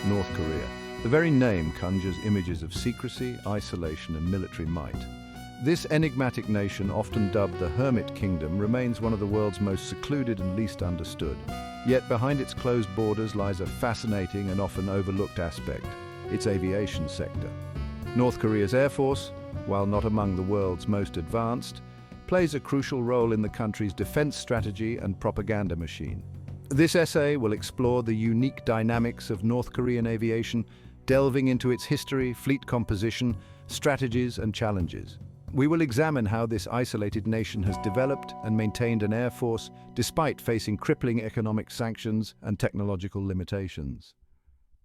North Korea. The very name conjures images of secrecy, isolation, and military might. This enigmatic nation, often dubbed the Hermit Kingdom, remains one of the world's most secluded and least understood. Yet behind its closed borders lies a fascinating and often overlooked aspect, its aviation sector. North Korea's Air Force, while not among the world's most advanced, plays a crucial role in the country's defense strategy and propaganda machine. This essay will explore the unique dynamics of North Korean aviation, delving into its history, fleet composition, strategies, and challenges. We will examine how this isolated nation has developed and maintained an air force despite facing crippling economic sanctions and technological limitations.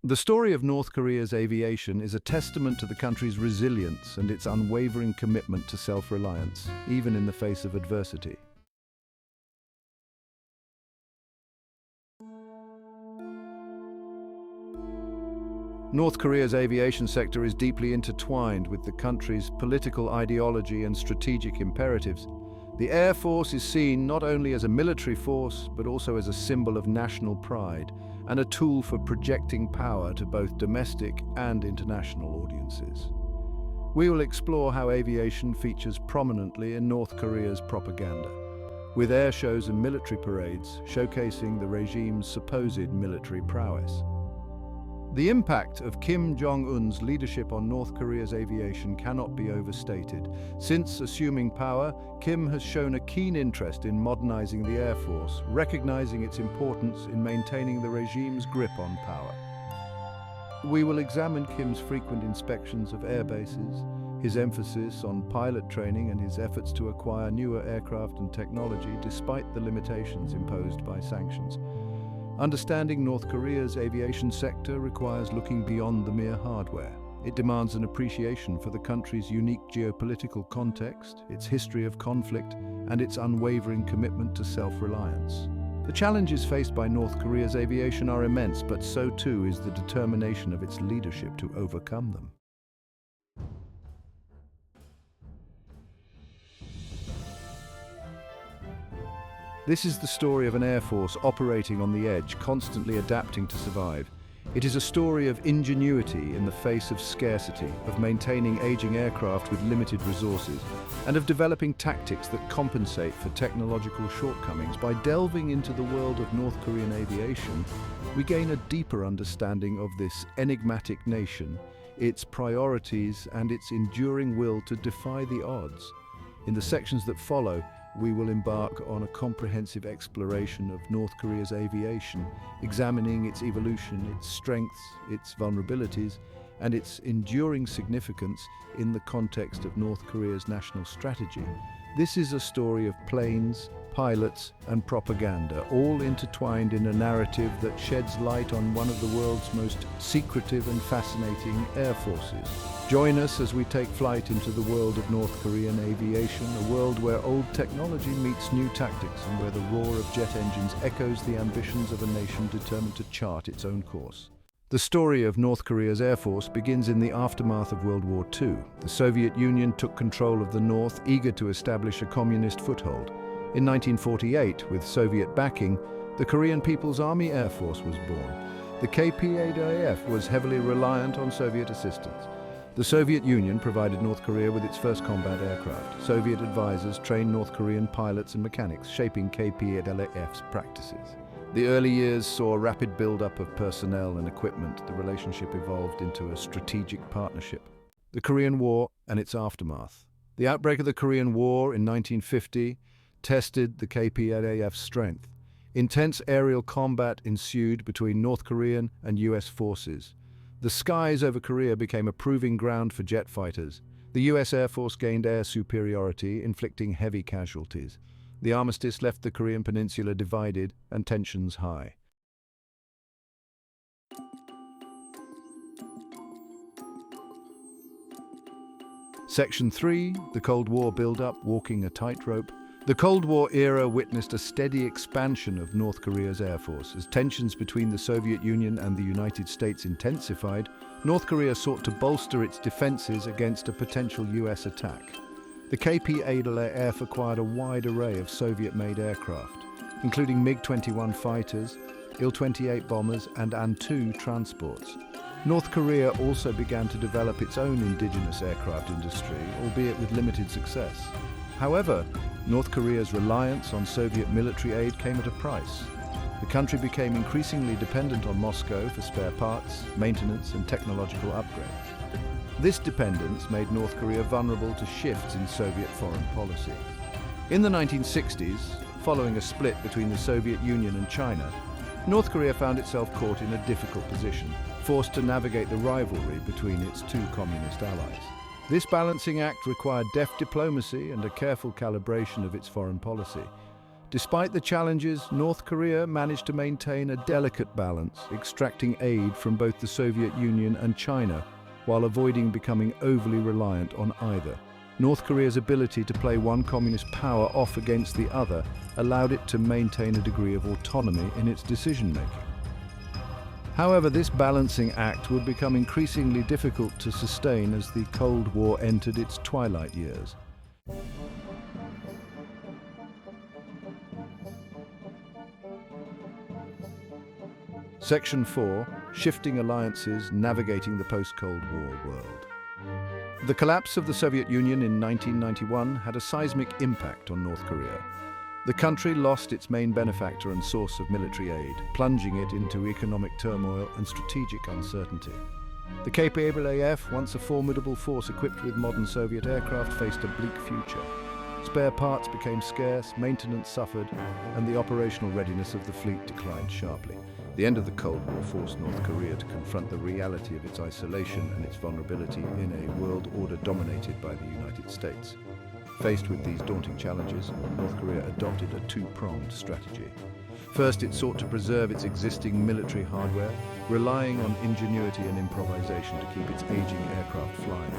The story of North Korea's aviation is a testament to the country's resilience and its unwavering commitment to self-reliance, even in the face of adversity. North Korea's aviation sector is deeply intertwined with the country's political ideology and strategic imperatives. The Air Force is seen not only as a military force, but also as a symbol of national pride and a tool for projecting power to both domestic and international audiences. We will explore how aviation features prominently in North Korea's propaganda, with air shows and military parades showcasing the regime's supposed military prowess. The impact of Kim Jong-un's leadership on North Korea's aviation cannot be overstated. Since assuming power, Kim has shown a keen interest in modernizing the Air Force, recognizing its importance in maintaining the regime's grip on power. We will examine Kim's frequent inspections of air bases, his emphasis on pilot training, and his efforts to acquire newer aircraft and technology despite the limitations imposed by sanctions. Understanding North Korea's aviation sector requires looking beyond the mere hardware. It demands an appreciation for the country's unique geopolitical context, its history of conflict, and its unwavering commitment to self-reliance. The challenges faced by North Korea's aviation are immense, but so too is the determination of its leadership to overcome them. This is the story of an air force operating on the edge, constantly adapting to survive. It is a story of ingenuity in the face of scarcity, of maintaining aging aircraft with limited resources, and of developing tactics that compensate for technological shortcomings. By delving into the world of North Korean aviation, we gain a deeper understanding of this enigmatic nation, its priorities, and its enduring will to defy the odds. In the sections that follow, we will embark on a comprehensive exploration of North Korea's aviation, examining its evolution, its strengths, its vulnerabilities, and its enduring significance in the context of North Korea's national strategy. This is a story of planes, pilots, and propaganda, all intertwined in a narrative that sheds light on one of the world's most secretive and fascinating air forces. Join us as we take flight into the world of North Korean aviation, a world where old technology meets new tactics and where the roar of jet engines echoes the ambitions of a nation determined to chart its own course. The story of North Korea's Air Force begins in the aftermath of World War II. The Soviet Union took control of the North, eager to establish a communist foothold. In 1948, with Soviet backing, the Korean People's Army Air Force was born. The KPAF was heavily reliant on Soviet assistance. The Soviet Union provided North Korea with its first combat aircraft. Soviet advisors trained North Korean pilots and mechanics, shaping KPAF's practices. The early years saw a rapid build-up of personnel and equipment. The relationship evolved into a strategic partnership. The Korean War and its aftermath. The outbreak of the Korean War in 1950 tested the KPAF's strength. Intense aerial combat ensued between North Korean and US forces. The skies over Korea became a proving ground for jet fighters. The US Air Force gained air superiority, inflicting heavy casualties. The armistice left the Korean peninsula divided and tensions high. Section 3, the Cold War build-up, walking a tightrope. The Cold War era witnessed a steady expansion of North Korea's Air Force. As tensions between the Soviet Union and the United States intensified, North Korea sought to bolster its defenses against a potential US attack. The KP-8 acquired a wide array of Soviet-made aircraft, including MiG-21 fighters, Il-28 bombers and An-2 transports. North Korea also began to develop its own indigenous aircraft industry, albeit with limited success. However, North Korea's reliance on Soviet military aid came at a price. The country became increasingly dependent on Moscow for spare parts, maintenance and technological upgrades. This dependence made North Korea vulnerable to shifts in Soviet foreign policy. In the 1960s, following a split between the Soviet Union and China, North Korea found itself caught in a difficult position, forced to navigate the rivalry between its two communist allies. This balancing act required deft diplomacy and a careful calibration of its foreign policy. Despite the challenges, North Korea managed to maintain a delicate balance, extracting aid from both the Soviet Union and China, while avoiding becoming overly reliant on either. North Korea's ability to play one communist power off against the other allowed it to maintain a degree of autonomy in its decision-making. However, this balancing act would become increasingly difficult to sustain as the Cold War entered its twilight years. Section 4. Shifting Alliances, Navigating the Post-Cold War World. The collapse of the Soviet Union in 1991 had a seismic impact on North Korea. The country lost its main benefactor and source of military aid, plunging it into economic turmoil and strategic uncertainty. The KP-8, once a formidable force equipped with modern Soviet aircraft, faced a bleak future. Spare parts became scarce, maintenance suffered, and the operational readiness of the fleet declined sharply. The end of the Cold War forced North Korea to confront the reality of its isolation and its vulnerability in a world order dominated by the United States. Faced with these daunting challenges, North Korea adopted a two-pronged strategy. First, it sought to preserve its existing military hardware, relying on ingenuity and improvisation to keep its aging aircraft flying.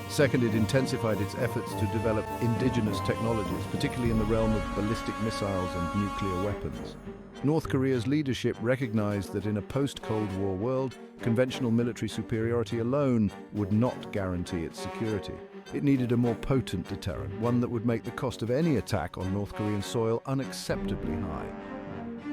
Second, it intensified its efforts to develop indigenous technologies, particularly in the realm of ballistic missiles and nuclear weapons. North Korea's leadership recognized that in a post-Cold War world, conventional military superiority alone would not guarantee its security. It needed a more potent deterrent, one that would make the cost of any attack on North Korean soil unacceptably high.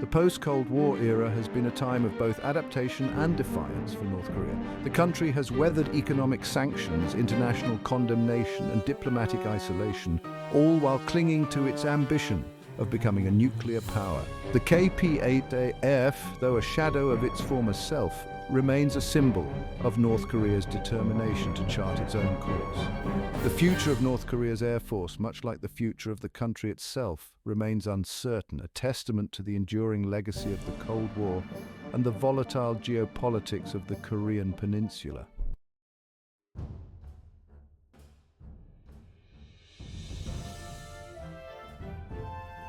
The post-Cold War era has been a time of both adaptation and defiance for North Korea. The country has weathered economic sanctions, international condemnation, and diplomatic isolation, all while clinging to its ambition of becoming a nuclear power. The KP-8, though a shadow of its former self, remains a symbol of North Korea's determination to chart its own course. The future of North Korea's Air Force, much like the future of the country itself, remains uncertain, a testament to the enduring legacy of the Cold War and the volatile geopolitics of the Korean Peninsula.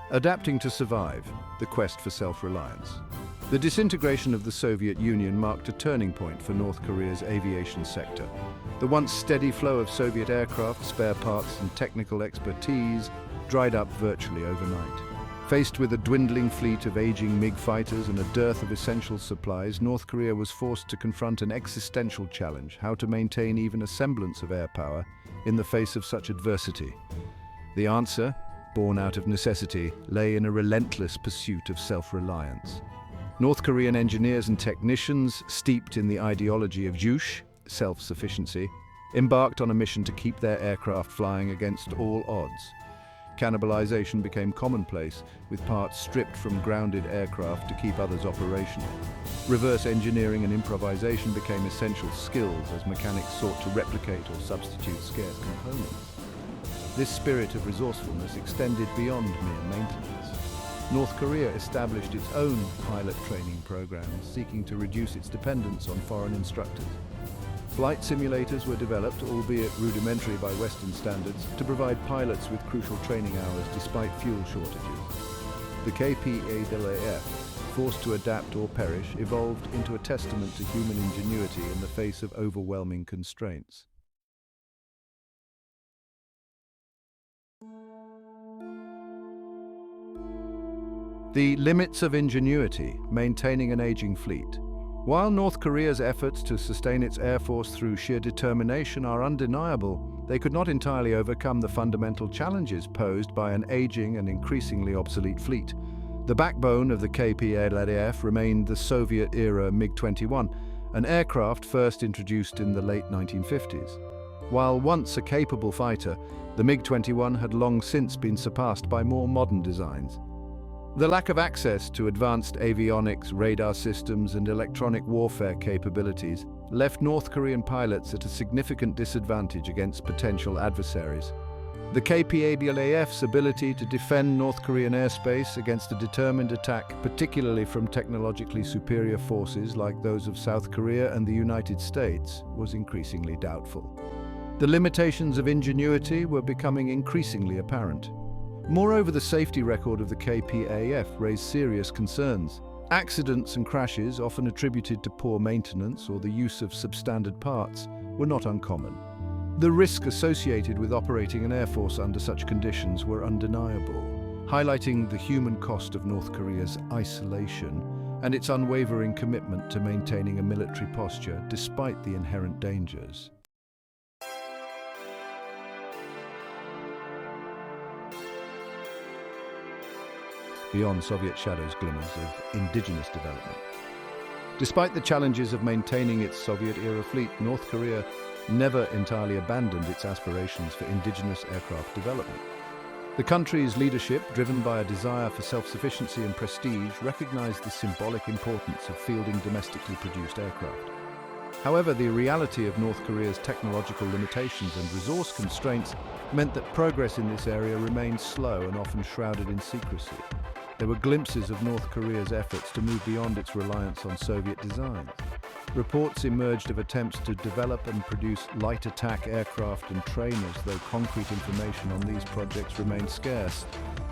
Adapting to survive, the quest for self-reliance. The disintegration of the Soviet Union marked a turning point for North Korea's aviation sector. The once steady flow of Soviet aircraft, spare parts and technical expertise dried up virtually overnight. Faced with a dwindling fleet of aging MiG fighters and a dearth of essential supplies, North Korea was forced to confront an existential challenge: how to maintain even a semblance of air power in the face of such adversity. The answer, born out of necessity, lay in a relentless pursuit of self-reliance. North Korean engineers and technicians, steeped in the ideology of juche, self-sufficiency, embarked on a mission to keep their aircraft flying against all odds. Cannibalization became commonplace, with parts stripped from grounded aircraft to keep others operational. Reverse engineering and improvisation became essential skills as mechanics sought to replicate or substitute scarce components. This spirit of resourcefulness extended beyond mere maintenance. North Korea established its own pilot training programs, seeking to reduce its dependence on foreign instructors. Flight simulators were developed, albeit rudimentary by Western standards, to provide pilots with crucial training hours despite fuel shortages. The KP-8, forced to adapt or perish, evolved into a testament to human ingenuity in the face of overwhelming constraints. The limits of ingenuity, maintaining an aging fleet. While North Korea's efforts to sustain its air force through sheer determination are undeniable, they could not entirely overcome the fundamental challenges posed by an aging and increasingly obsolete fleet. The backbone of the KPAF remained the Soviet-era MiG-21, an aircraft first introduced in the late 1950s. While once a capable fighter, the MiG-21 had long since been surpassed by more modern designs. The lack of access to advanced avionics, radar systems, and electronic warfare capabilities left North Korean pilots at a significant disadvantage against potential adversaries. The KPAF's ability to defend North Korean airspace against a determined attack, particularly from technologically superior forces like those of South Korea and the United States, was increasingly doubtful. The limitations of ingenuity were becoming increasingly apparent. Moreover, the safety record of the KPAF raised serious concerns. Accidents and crashes, often attributed to poor maintenance or the use of substandard parts, were not uncommon. The risk associated with operating an air force under such conditions were undeniable, highlighting the human cost of North Korea's isolation and its unwavering commitment to maintaining a military posture despite the inherent dangers. Beyond Soviet shadows glimmers of indigenous development. Despite the challenges of maintaining its Soviet-era fleet, North Korea never entirely abandoned its aspirations for indigenous aircraft development. The country's leadership, driven by a desire for self-sufficiency and prestige, recognized the symbolic importance of fielding domestically produced aircraft. However, the reality of North Korea's technological limitations and resource constraints meant that progress in this area remained slow and often shrouded in secrecy. There were glimpses of North Korea's efforts to move beyond its reliance on Soviet designs. Reports emerged of attempts to develop and produce light attack aircraft and trainers, though concrete information on these projects remained scarce.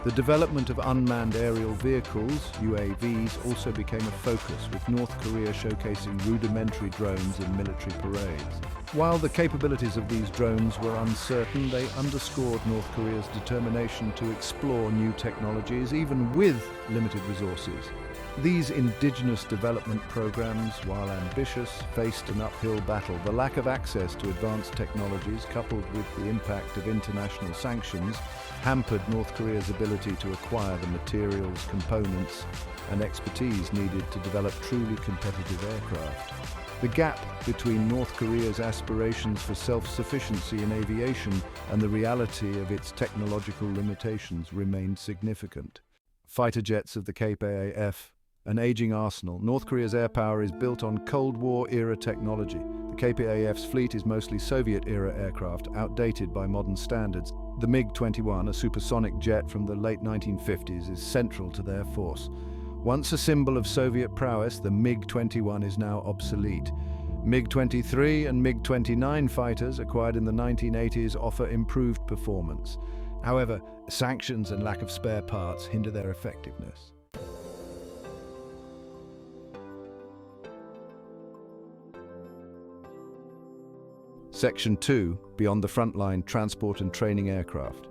The development of unmanned aerial vehicles, UAVs, also became a focus, with North Korea showcasing rudimentary drones in military parades. While the capabilities of these drones were uncertain, they underscored North Korea's determination to explore new technologies, even with limited resources. These indigenous development programs, while ambitious, faced an uphill battle. The lack of access to advanced technologies, coupled with the impact of international sanctions, hampered North Korea's ability to acquire the materials, components, and expertise needed to develop truly competitive aircraft. The gap between North Korea's aspirations for self-sufficiency in aviation and the reality of its technological limitations remained significant. Fighter jets of the KPAF, an aging arsenal. North Korea's air power is built on Cold War-era technology. The KPAF's fleet is mostly Soviet-era aircraft, outdated by modern standards. The MiG-21, a supersonic jet from the late 1950s, is central to their force. Once a symbol of Soviet prowess, the MiG-21 is now obsolete. MiG-23 and MiG-29 fighters, acquired in the 1980s, offer improved performance. However, sanctions and lack of spare parts hinder their effectiveness. Section 2, Beyond the Frontline, Transport and Training Aircraft.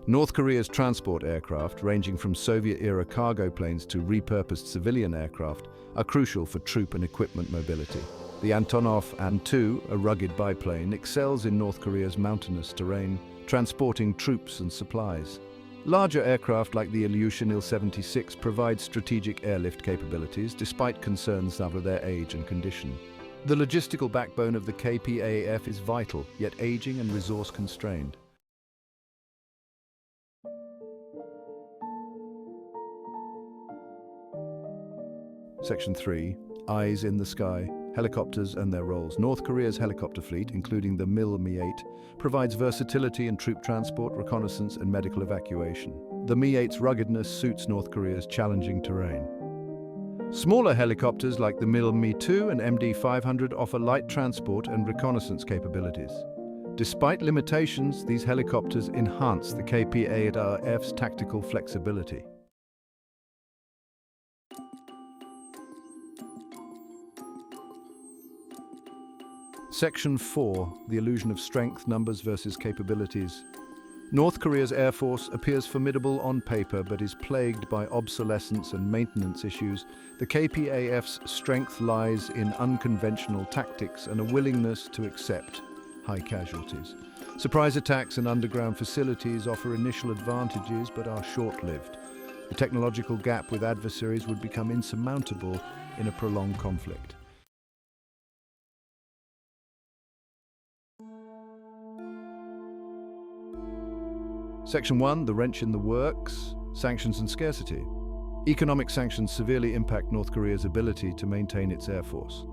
North Korea's transport aircraft, ranging from Soviet-era cargo planes to repurposed civilian aircraft, are crucial for troop and equipment mobility. The Antonov An-2, a rugged biplane, excels in North Korea's mountainous terrain, transporting troops and supplies. Larger aircraft like the Aviation Il-76 provide strategic airlift capabilities, despite concerns over their age and condition. The logistical backbone of the KPAF is vital, yet aging and resource-constrained. Section 3, Eyes in the Sky, Helicopters and Their Roles. North Korea's helicopter fleet, including the Mi-8, provides versatility in troop transport, reconnaissance, and medical evacuation. The Mi-8's ruggedness suits North Korea's challenging terrain. Smaller helicopters like the Mi-2 and MD-500 offer light transport and reconnaissance capabilities. Despite limitations, these helicopters enhance the KPAF's tactical flexibility. Section 4, The Illusion of Strength, Numbers versus Capabilities. North Korea's Air Force appears formidable on paper but is plagued by obsolescence and maintenance issues. The KPAF's strength lies in unconventional tactics and a willingness to accept high casualties. Surprise attacks and underground facilities offer initial advantages but are short-lived. The technological gap with adversaries would become insurmountable in a prolonged conflict. Section 1, the wrench in the works, sanctions and scarcity. Economic sanctions severely impact North Korea's ability to maintain its air force.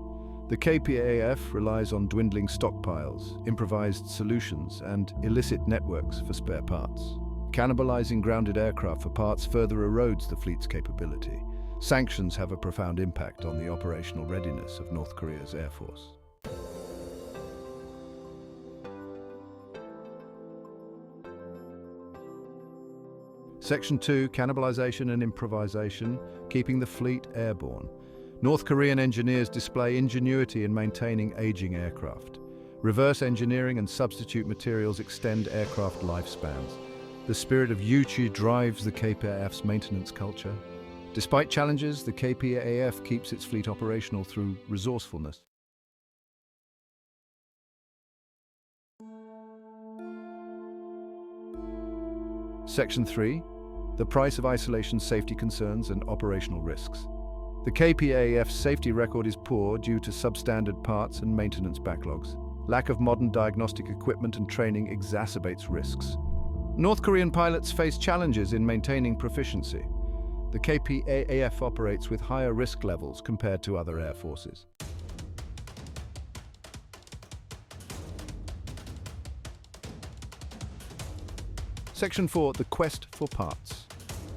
The KPAF relies on dwindling stockpiles, improvised solutions, and illicit networks for spare parts. Cannibalizing grounded aircraft for parts further erodes the fleet's capability. Sanctions have a profound impact on the operational readiness of North Korea's air force. Section 2, cannibalization and improvisation, keeping the fleet airborne. North Korean engineers display ingenuity in maintaining aging aircraft. Reverse engineering and substitute materials extend aircraft lifespans. The spirit of Yuchi drives the KPAF's maintenance culture. Despite challenges, the KPAF keeps its fleet operational through resourcefulness. Section 3, the price of isolation, safety concerns, and operational risks. The KPAF's safety record is poor due to substandard parts and maintenance backlogs. Lack of modern diagnostic equipment and training exacerbates risks. North Korean pilots face challenges in maintaining proficiency. The KPAF operates with higher risk levels compared to other air forces. Section 4, the quest for parts.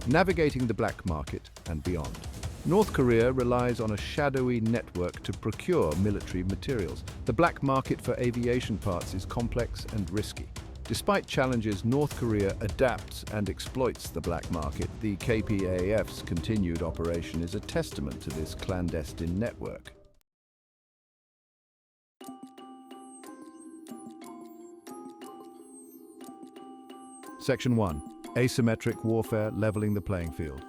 Navigating the black market and beyond. North Korea relies on a shadowy network to procure military materials. The black market for aviation parts is complex and risky. Despite challenges, North Korea adapts and exploits the black market. The KPAF's continued operation is a testament to this clandestine network. Section 1. Asymmetric warfare, leveling the playing field.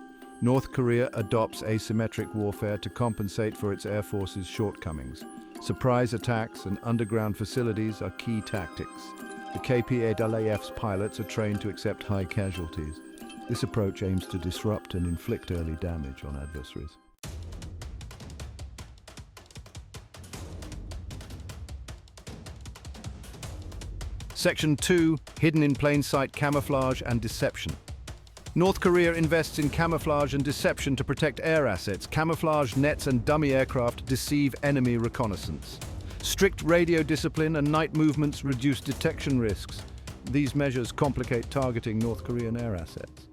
North Korea adopts asymmetric warfare to compensate for its air force's shortcomings. Surprise attacks and underground facilities are key tactics. The KPAF's pilots are trained to accept high casualties. This approach aims to disrupt and inflict early damage on adversaries. Section 2, hidden in plain sight, camouflage and deception. North Korea invests in camouflage and deception to protect air assets. Camouflage nets and dummy aircraft deceive enemy reconnaissance. Strict radio discipline and night movements reduce detection risks. These measures complicate targeting North Korean air assets.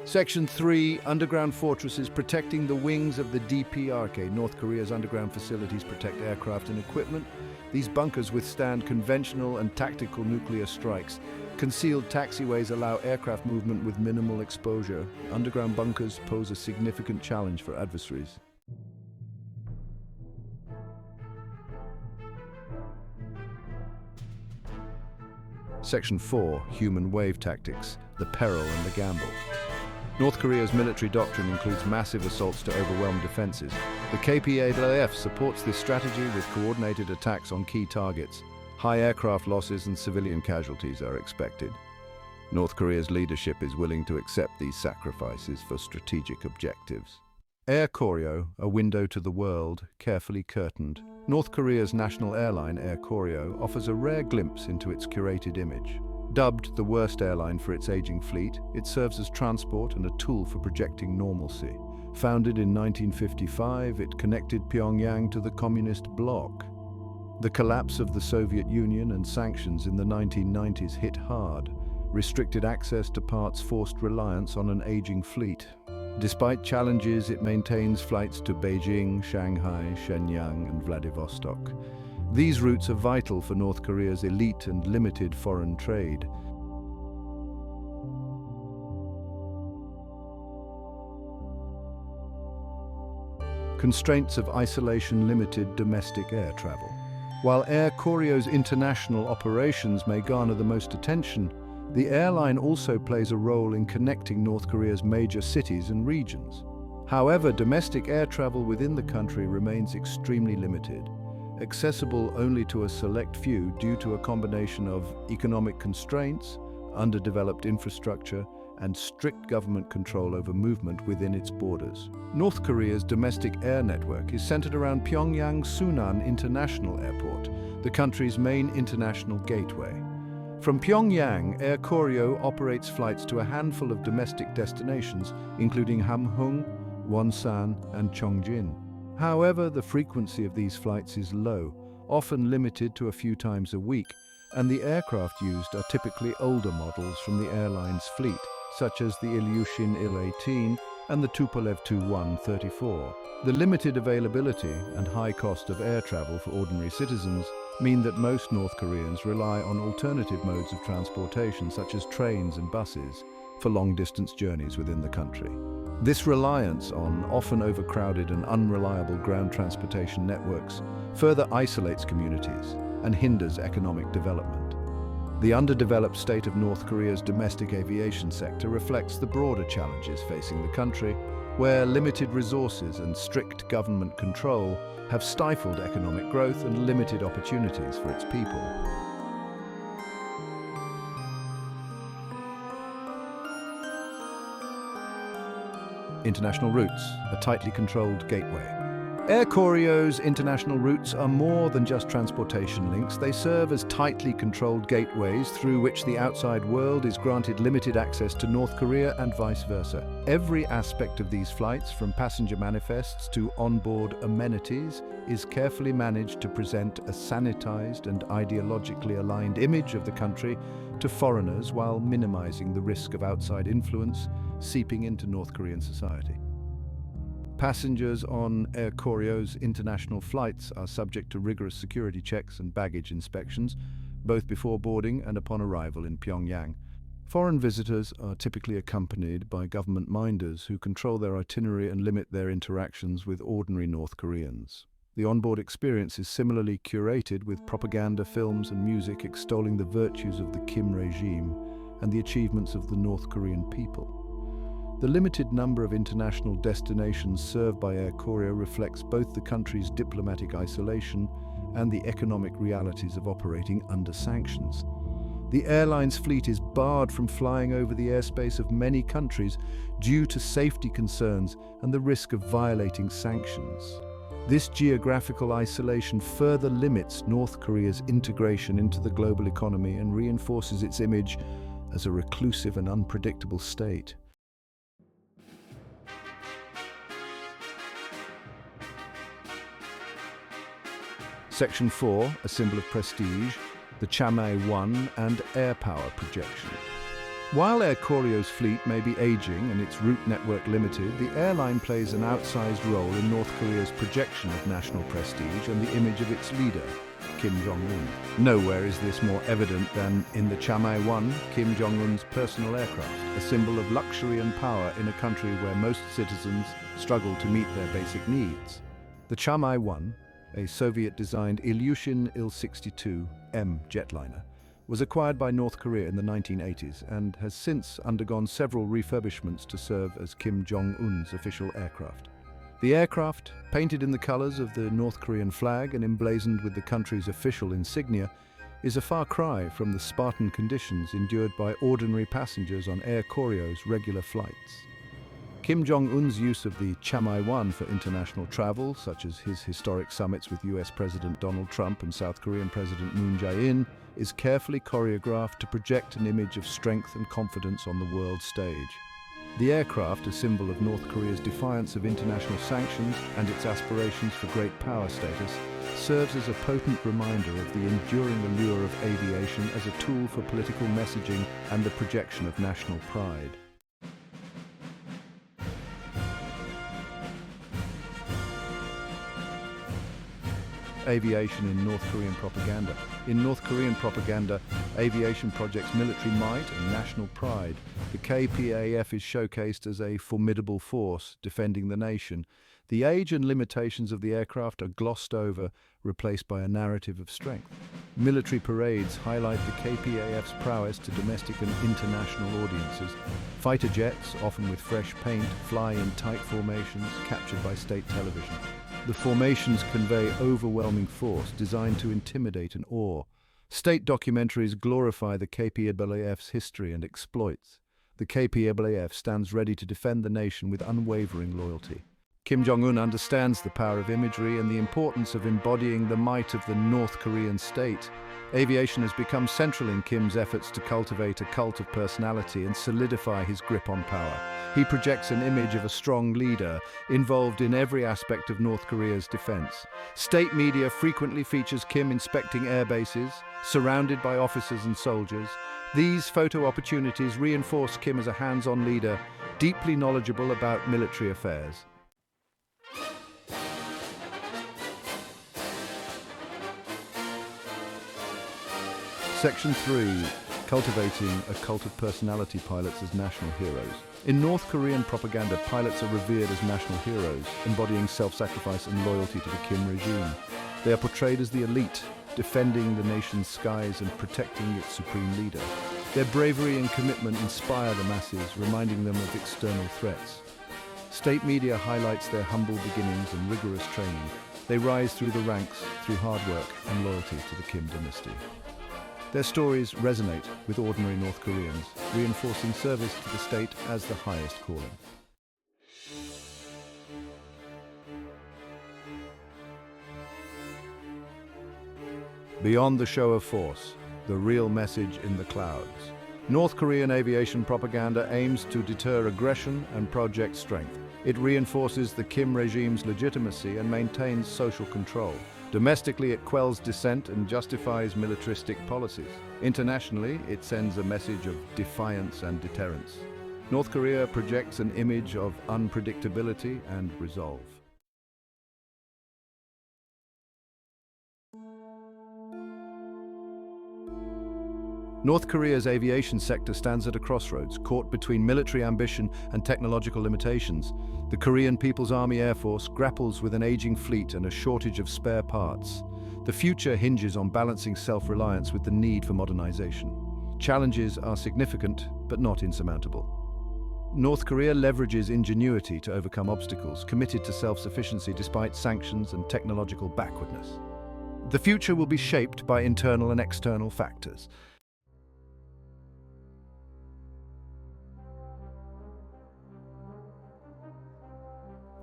Section 3, underground fortresses protecting the wings of the DPRK. North Korea's underground facilities protect aircraft and equipment. These bunkers withstand conventional and tactical nuclear strikes. Concealed taxiways allow aircraft movement with minimal exposure. Underground bunkers pose a significant challenge for adversaries. Section 4, human wave tactics, the peril and the gamble. North Korea's military doctrine includes massive assaults to overwhelm defenses. The KPAF supports this strategy with coordinated attacks on key targets. High aircraft losses and civilian casualties are expected. North Korea's leadership is willing to accept these sacrifices for strategic objectives. Air Koryo, a window to the world, carefully curtained. North Korea's national airline, Air Koryo, offers a rare glimpse into its curated image. Dubbed the worst airline for its aging fleet, it serves as transport and a tool for projecting normalcy. Founded in 1955, it connected Pyongyang to the communist bloc. The collapse of the Soviet Union and sanctions in the 1990s hit hard. Restricted access to parts forced reliance on an aging fleet. Despite challenges, it maintains flights to Beijing, Shanghai, Shenyang, and Vladivostok. These routes are vital for North Korea's elite and limited foreign trade. Constraints of isolation limited domestic air travel. While Air Koryo's international operations may garner the most attention, the airline also plays a role in connecting North Korea's major cities and regions. However, domestic air travel within the country remains extremely limited, accessible only to a select few due to a combination of economic constraints, underdeveloped infrastructure, and strict government control over movement within its borders. North Korea's domestic air network is centered around Pyongyang Sunan International Airport, the country's main international gateway. From Pyongyang, Air Koryo operates flights to a handful of domestic destinations, including Hamhung, Wonsan, and Chongjin. However, the frequency of these flights is low, often limited to a few times a week, and the aircraft used are typically older models from the airline's fleet, such as the Ilyushin Il-18 and the Tupolev Tu-134. The limited availability and high cost of air travel for ordinary citizens mean that most North Koreans rely on alternative modes of transportation, such as trains and buses, for long-distance journeys within the country. This reliance on often overcrowded and unreliable ground transportation networks further isolates communities and hinders economic development. The underdeveloped state of North Korea's domestic aviation sector reflects the broader challenges facing the country, where limited resources and strict government control have stifled economic growth and limited opportunities for its people. International routes, a tightly controlled gateway. Air Koryo's international routes are more than just transportation links. They serve as tightly controlled gateways through which the outside world is granted limited access to North Korea and vice versa. Every aspect of these flights, from passenger manifests to onboard amenities, is carefully managed to present a sanitized and ideologically aligned image of the country to foreigners while minimizing the risk of outside influence seeping into North Korean society. Passengers on Air Koryo's international flights are subject to rigorous security checks and baggage inspections, both before boarding and upon arrival in Pyongyang. Foreign visitors are typically accompanied by government minders who control their itinerary and limit their interactions with ordinary North Koreans. The onboard experience is similarly curated, with propaganda films and music extolling the virtues of the Kim regime and the achievements of the North Korean people. The limited number of international destinations served by Air Koryo reflects both the country's diplomatic isolation and the economic realities of operating under sanctions. The airline's fleet is barred from flying over the airspace of many countries due to safety concerns and the risk of violating sanctions. This geographical isolation further limits North Korea's integration into the global economy and reinforces its image as a reclusive and unpredictable state. Section 4, a symbol of prestige, the Chamhae-1 and air power projection. While Air Koryo's fleet may be aging and its route network limited, the airline plays an outsized role in North Korea's projection of national prestige and the image of its leader, Kim Jong-un. Nowhere is this more evident than in the Chamhae-1, Kim Jong-un's personal aircraft, a symbol of luxury and power in a country where most citizens struggle to meet their basic needs. The Chamhae-1, a Soviet-designed Ilyushin Il-62M jetliner, was acquired by North Korea in the 1980s and has since undergone several refurbishments to serve as Kim Jong-un's official aircraft. The aircraft, painted in the colors of the North Korean flag and emblazoned with the country's official insignia, is a far cry from the Spartan conditions endured by ordinary passengers on Air Koryo's regular flights. Kim Jong-un's use of the Chamhae-1 for international travel, such as his historic summits with US President Donald Trump and South Korean President Moon Jae-in, is carefully choreographed to project an image of strength and confidence on the world stage. The aircraft, a symbol of North Korea's defiance of international sanctions and its aspirations for great power status, serves as a potent reminder of the enduring allure of aviation as a tool for political messaging and the projection of national pride. Aviation in North Korean propaganda. In North Korean propaganda, aviation projects military might and national pride. The KPAF is showcased as a formidable force defending the nation. The age and limitations of the aircraft are glossed over, replaced by a narrative of strength. Military parades highlight the KPAF's prowess to domestic and international audiences. Fighter jets, often with fresh paint, fly in tight formations, captured by state television. The formations convey overwhelming force, designed to intimidate and awe. State documentaries glorify the KPAF's history and exploits. The KPAF stands ready to defend the nation with unwavering loyalty. Kim Jong-un understands the power of imagery and the importance of embodying the might of the North Korean state. Aviation has become central in Kim's efforts to cultivate a cult of personality and solidify his grip on power. He projects an image of a strong leader, involved in every aspect of North Korea's defense. State media frequently features Kim inspecting air bases, surrounded by officers and soldiers. These photo opportunities reinforce Kim as a hands-on leader, deeply knowledgeable about military affairs. Section 3. Cultivating a cult of personality pilots as national heroes. In North Korean propaganda, pilots are revered as national heroes, embodying self-sacrifice and loyalty to the Kim regime. They are portrayed as the elite, defending the nation's skies and protecting its supreme leader. Their bravery and commitment inspire the masses, reminding them of external threats. State media highlights their humble beginnings and rigorous training. They rise through the ranks through hard work and loyalty to the Kim dynasty. Their stories resonate with ordinary North Koreans, reinforcing service to the state as the highest calling. Beyond the show of force, the real message in the clouds. North Korean aviation propaganda aims to deter aggression and project strength. It reinforces the Kim regime's legitimacy and maintains social control. Domestically, it quells dissent and justifies militaristic policies. Internationally, it sends a message of defiance and deterrence. North Korea projects an image of unpredictability and resolve. North Korea's aviation sector stands at a crossroads, caught between military ambition and technological limitations. The Korean People's Army Air Force grapples with an aging fleet and a shortage of spare parts. The future hinges on balancing self-reliance with the need for modernization. Challenges are significant, but not insurmountable. North Korea leverages ingenuity to overcome obstacles, committed to self-sufficiency despite sanctions and technological backwardness. The future will be shaped by internal and external factors.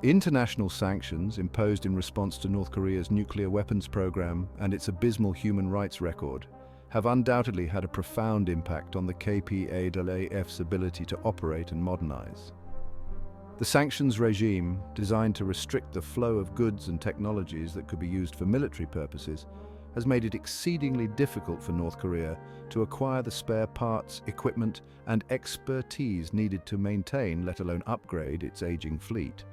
International sanctions imposed in response to North Korea's nuclear weapons program and its abysmal human rights record have undoubtedly had a profound impact on the KPAF's ability to operate and modernize. The sanctions regime, designed to restrict the flow of goods and technologies that could be used for military purposes, has made it exceedingly difficult for North Korea to acquire the spare parts, equipment, and expertise needed to maintain, let alone upgrade, its aging fleet.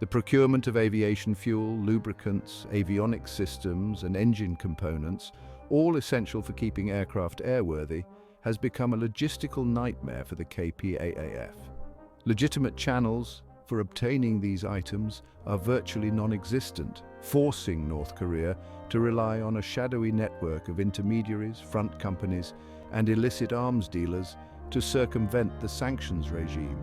The procurement of aviation fuel, lubricants, avionics systems, and engine components, all essential for keeping aircraft airworthy, has become a logistical nightmare for the KPAF. Legitimate channels for obtaining these items are virtually non-existent, forcing North Korea to rely on a shadowy network of intermediaries, front companies, and illicit arms dealers to circumvent the sanctions regime.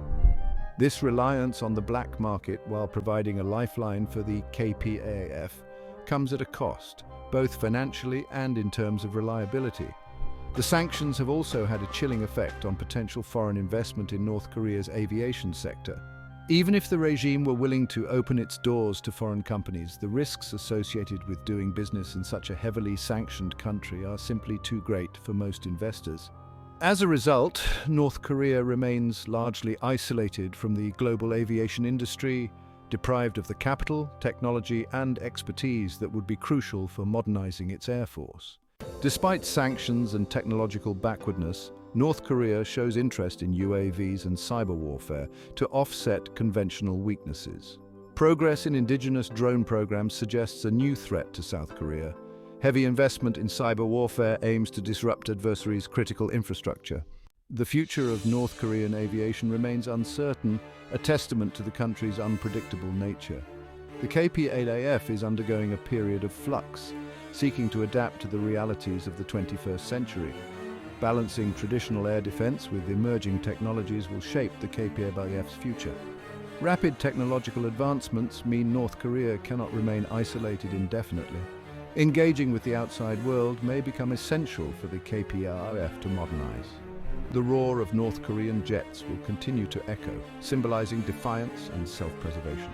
This reliance on the black market while providing a lifeline for the KPAF comes at a cost, both financially and in terms of reliability. The sanctions have also had a chilling effect on potential foreign investment in North Korea's aviation sector. Even if the regime were willing to open its doors to foreign companies, the risks associated with doing business in such a heavily sanctioned country are simply too great for most investors. As a result, North Korea remains largely isolated from the global aviation industry, deprived of the capital, technology, and expertise that would be crucial for modernizing its air force. Despite sanctions and technological backwardness, North Korea shows interest in UAVs and cyber warfare to offset conventional weaknesses. Progress in indigenous drone programs suggests a new threat to South Korea. Heavy investment in cyber warfare aims to disrupt adversaries' critical infrastructure. The future of North Korean aviation remains uncertain, a testament to the country's unpredictable nature. The KPAF is undergoing a period of flux, seeking to adapt to the realities of the 21st century. Balancing traditional air defense with emerging technologies will shape the KPAF's future. Rapid technological advancements mean North Korea cannot remain isolated indefinitely. Engaging with the outside world may become essential for the KPAF to modernize. The roar of North Korean jets will continue to echo, symbolizing defiance and self-preservation.